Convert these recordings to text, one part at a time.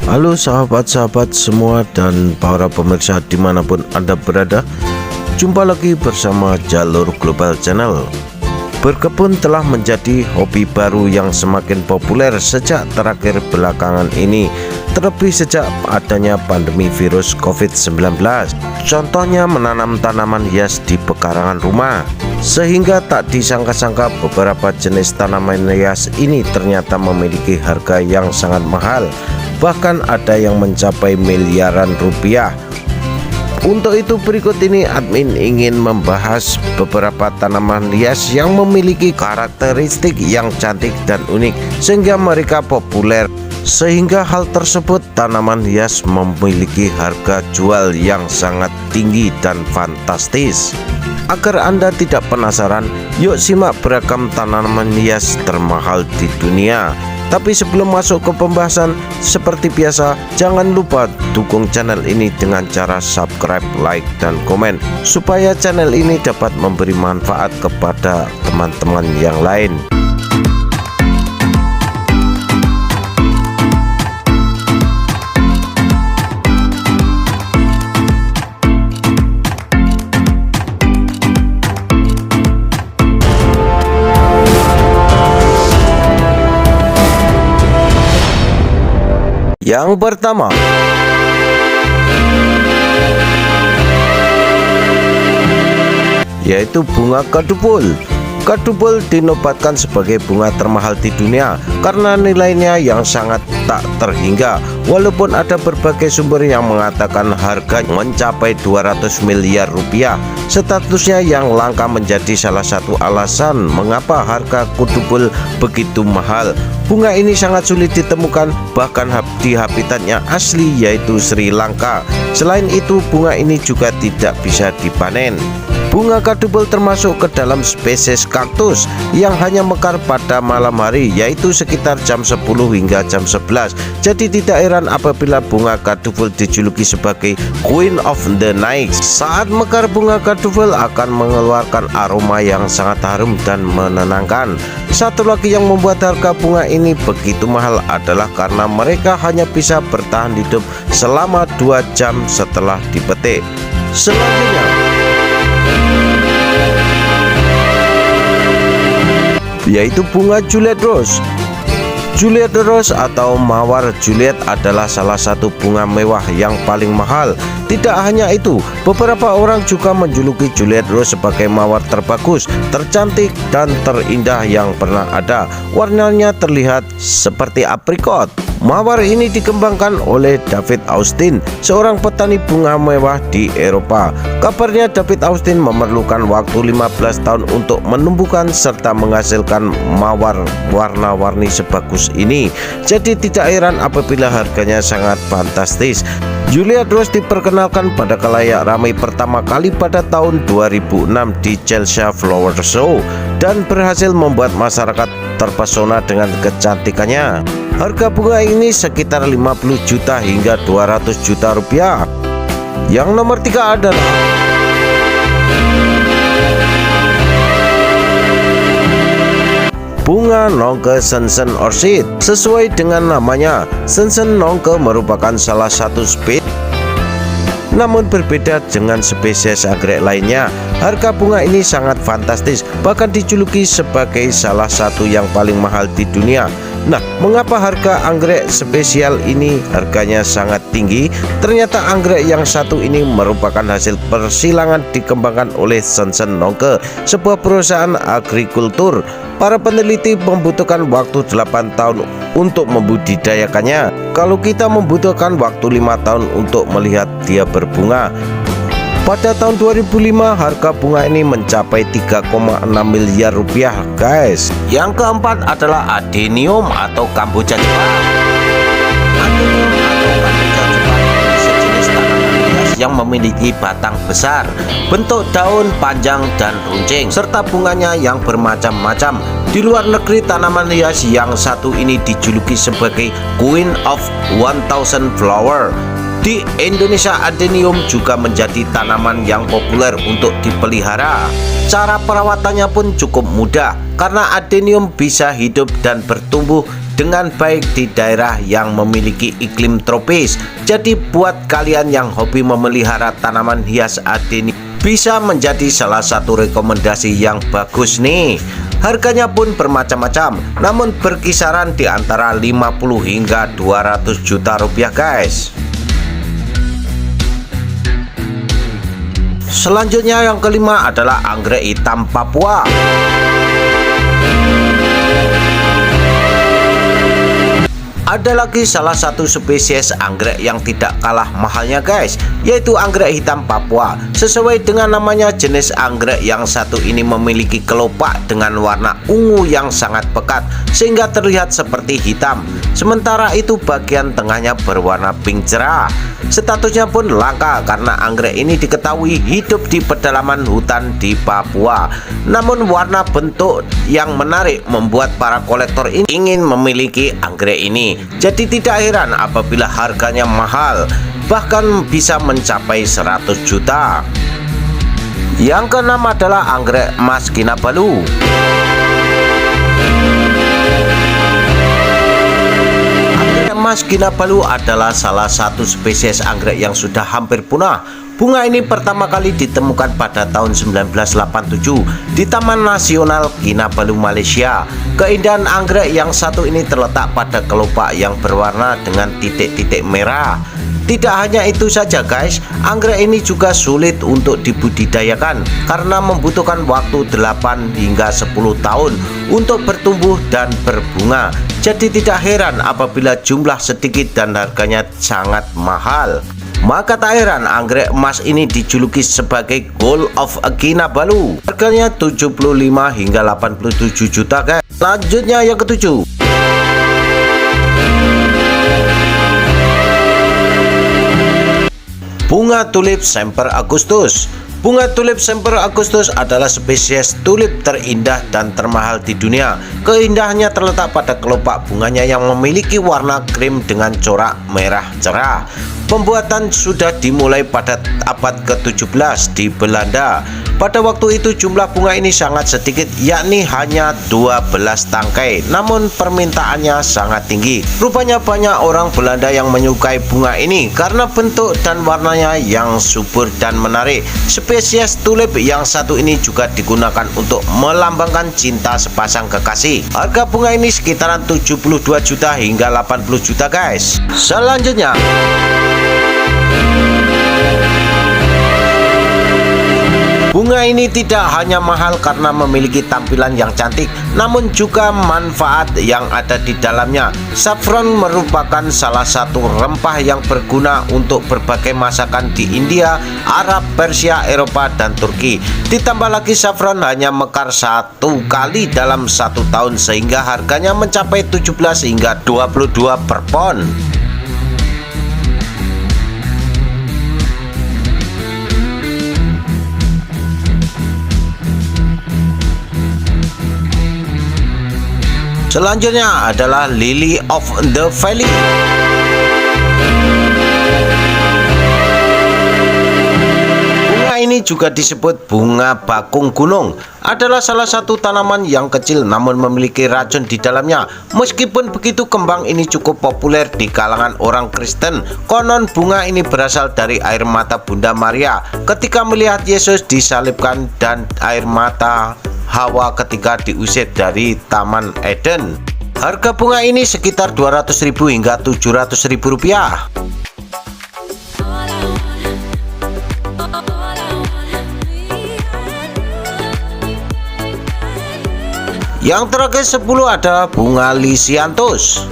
Halo sahabat-sahabat semua dan para pemirsa dimanapun Anda berada. Jumpa lagi bersama Jalur Global Channel. Berkebun telah menjadi hobi baru yang semakin populer sejak terakhir belakangan ini, terlebih sejak adanya pandemi virus COVID-19. Contohnya menanam tanaman hias di pekarangan rumah. Sehingga tak disangka-sangka beberapa jenis tanaman hias ini ternyata memiliki harga yang sangat mahal. Bahkan ada yang mencapai miliaran rupiah. Untuk itu berikut ini admin ingin membahas beberapa tanaman hias yang memiliki karakteristik yang cantik dan unik sehingga mereka populer. Sehingga hal tersebut tanaman hias memiliki harga jual yang sangat tinggi dan fantastis. Agar Anda tidak penasaran, yuk simak beragam tanaman hias termahal di dunia. Tapi sebelum masuk ke pembahasan, seperti biasa, jangan lupa dukung channel ini dengan cara subscribe, like, dan komen, supaya channel ini dapat memberi manfaat kepada teman-teman yang lain. Yang pertama, yaitu bunga kadupul. Kadupul dinobatkan sebagai bunga termahal di dunia karena nilainya yang sangat tak terhingga. Walaupun ada berbagai sumber yang mengatakan harga mencapai 200 miliar rupiah, statusnya yang langka menjadi salah satu alasan mengapa harga kadupul begitu mahal. Bunga ini sangat sulit ditemukan, bahkan di habitatnya asli yaitu Sri Lanka. Selain itu, bunga ini juga tidak bisa dipanen. Bunga kadupul termasuk ke dalam spesies kaktus yang hanya mekar pada malam hari, yaitu sekitar jam 10 hingga jam 11. Jadi tidak heran apabila bunga kadupul dijuluki sebagai Queen of the Night. Saat mekar, bunga kadupul akan mengeluarkan aroma yang sangat harum dan menenangkan. Satu lagi yang membuat harga bunga ini begitu mahal adalah karena mereka hanya bisa bertahan hidup selama 2 jam setelah dipetik. Selanjutnya, yaitu bunga Juliet Rose. Juliet Rose atau mawar Juliet adalah salah satu bunga mewah yang paling mahal. Tidak hanya itu, beberapa orang juga menjuluki Juliet Rose sebagai mawar terbagus, tercantik, dan terindah yang pernah ada. Warnanya terlihat seperti aprikot. Mawar ini dikembangkan oleh David Austin, seorang petani bunga mewah di Eropa. Kabarnya David Austin memerlukan waktu 15 tahun untuk menumbuhkan serta menghasilkan mawar warna-warni sebagus ini. Jadi tidak heran apabila harganya sangat fantastis. Juliet Rose diperkenalkan pada khalayak ramai pertama kali pada tahun 2006 di Chelsea Flower Show dan berhasil membuat masyarakat terpesona dengan kecantikannya. Harga bunga ini sekitar 50 juta hingga 200 juta rupiah. Yang nomor 3 adalah bunga Nongke Shenzhen Orchid. Sesuai dengan namanya, Shenzhen Nongke merupakan salah satu spesies, namun berbeda dengan spesies anggrek lainnya. Harga bunga ini sangat fantastis, bahkan dijuluki sebagai salah satu yang paling mahal di dunia. Nah, mengapa harga anggrek spesial ini harganya sangat tinggi? Ternyata anggrek yang satu ini merupakan hasil persilangan dikembangkan oleh Shenzhen Nongke, sebuah perusahaan agrikultur. Para peneliti membutuhkan waktu 8 tahun untuk membudidayakannya. Kalau kita membutuhkan waktu 5 tahun untuk melihat dia berbunga. Pada tahun 2005 harga bunga ini mencapai 3,6 miliar rupiah, guys. Yang keempat adalah adenium atau kamboja Jepang. Adenium atau kamboja Jepang adalah sejenis tanaman hias yang memiliki batang besar, bentuk daun panjang dan runcing, serta bunganya yang bermacam-macam. Di luar negeri, tanaman hias yang satu ini dijuluki sebagai Queen of 1000 Flower. Di Indonesia, adenium juga menjadi tanaman yang populer untuk dipelihara. Cara perawatannya pun cukup mudah karena adenium bisa hidup dan bertumbuh dengan baik di daerah yang memiliki iklim tropis. Jadi buat kalian yang hobi memelihara tanaman hias adenium, bisa menjadi salah satu rekomendasi yang bagus nih. Harganya pun bermacam-macam, namun berkisaran di antara 50 hingga 200 juta rupiah guys. Selanjutnya yang kelima adalah anggrek hitam Papua. Ada lagi salah satu spesies anggrek yang tidak kalah mahalnya guys, yaitu anggrek hitam Papua. Sesuai dengan namanya, jenis anggrek yang satu ini memiliki kelopak dengan warna ungu yang sangat pekat sehingga terlihat seperti hitam. Sementara itu bagian tengahnya berwarna pink cerah. Statusnya pun langka karena anggrek ini diketahui hidup di pedalaman hutan di Papua. Namun warna bentuk yang menarik membuat para kolektor ini ingin memiliki anggrek ini. Jadi tidak heran apabila harganya mahal, bahkan bisa mencapai 100 juta. Yang keenam adalah anggrek emas Kinabalu. Emas Kinabalu adalah salah satu spesies anggrek yang sudah hampir punah. Bunga ini pertama kali ditemukan pada tahun 1987 di Taman Nasional Kinabalu, Malaysia. Keindahan anggrek yang satu ini terletak pada kelopak yang berwarna dengan titik-titik merah. Tidak hanya itu saja guys, anggrek ini juga sulit untuk dibudidayakan karena membutuhkan waktu 8 hingga 10 tahun untuk bertumbuh dan berbunga. Jadi tidak heran apabila jumlah sedikit dan harganya sangat mahal. Maka tak heran anggrek emas ini dijuluki sebagai Gold of Kinabalu. Harganya 75 hingga 87 juta guys. Selanjutnya yang ketujuh, bunga tulip Semper Augustus. Bunga tulip Semper Augustus adalah spesies tulip terindah dan termahal di dunia. Keindahannya terletak pada kelopak bunganya yang memiliki warna krim dengan corak merah cerah. Pembuatan sudah dimulai pada abad ke-17 di Belanda. Pada waktu itu jumlah bunga ini sangat sedikit, yakni hanya 12 tangkai. Namun permintaannya sangat tinggi. Rupanya banyak orang Belanda yang menyukai bunga ini karena bentuk dan warnanya yang subur dan menarik. Spesies tulip yang satu ini juga digunakan untuk melambangkan cinta sepasang kekasih. Harga bunga ini sekitaran 72 juta hingga 80 juta guys. Selanjutnya, bunga ini tidak hanya mahal karena memiliki tampilan yang cantik, namun juga manfaat yang ada di dalamnya. Saffron merupakan salah satu rempah yang berguna untuk berbagai masakan di India, Arab, Persia, Eropa, dan Turki. Ditambah lagi saffron hanya mekar satu kali dalam satu tahun sehingga harganya mencapai 17 hingga 22 per pon. Selanjutnya adalah Lily of the Valley. Bunga ini juga disebut bunga bakung gunung. Adalah salah satu tanaman yang kecil namun memiliki racun di dalamnya. Meskipun begitu, kembang ini cukup populer di kalangan orang Kristen. Konon bunga ini berasal dari air mata Bunda Maria ketika melihat Yesus disalibkan dan air mata Hawa ketika diusir dari Taman Eden. Harga bunga ini sekitar 200.000 hingga 700.000 rupiah. Yang terakhir 10 ada bunga Lisianthus.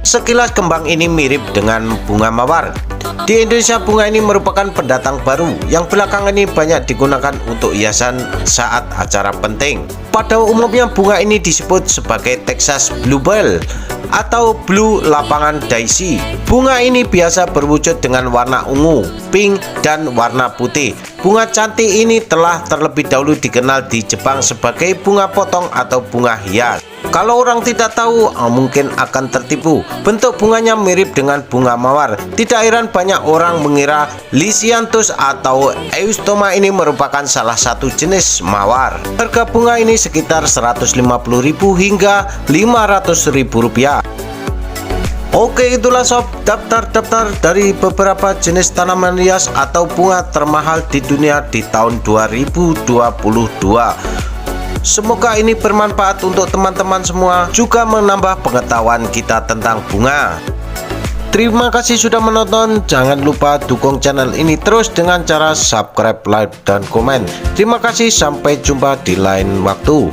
Sekilas kembang ini mirip dengan bunga mawar. Di Indonesia bunga ini merupakan pendatang baru yang belakangan ini banyak digunakan untuk hiasan saat acara penting. Pada umumnya bunga ini disebut sebagai Texas Bluebell. atau blue lapangan daisy. Bunga ini biasa berwujud dengan warna ungu, pink, dan warna putih. Bunga cantik ini telah terlebih dahulu dikenal di Jepang sebagai bunga potong atau bunga hias. Kalau orang tidak tahu, mungkin akan tertipu. Bentuk bunganya mirip dengan bunga mawar. Tidak heran banyak orang mengira Lisianthus atau Eustoma ini merupakan salah satu jenis mawar. Harga bunga ini sekitar 150.000 hingga 500.000 rupiah. Oke, itulah sob daftar-daftar dari beberapa jenis tanaman hias atau bunga termahal di dunia di tahun 2022. Semoga ini bermanfaat untuk teman-teman semua, juga menambah pengetahuan kita tentang bunga. Terima kasih sudah menonton. Jangan lupa dukung channel ini terus dengan cara subscribe, like, dan komen. Terima kasih, sampai jumpa di lain waktu.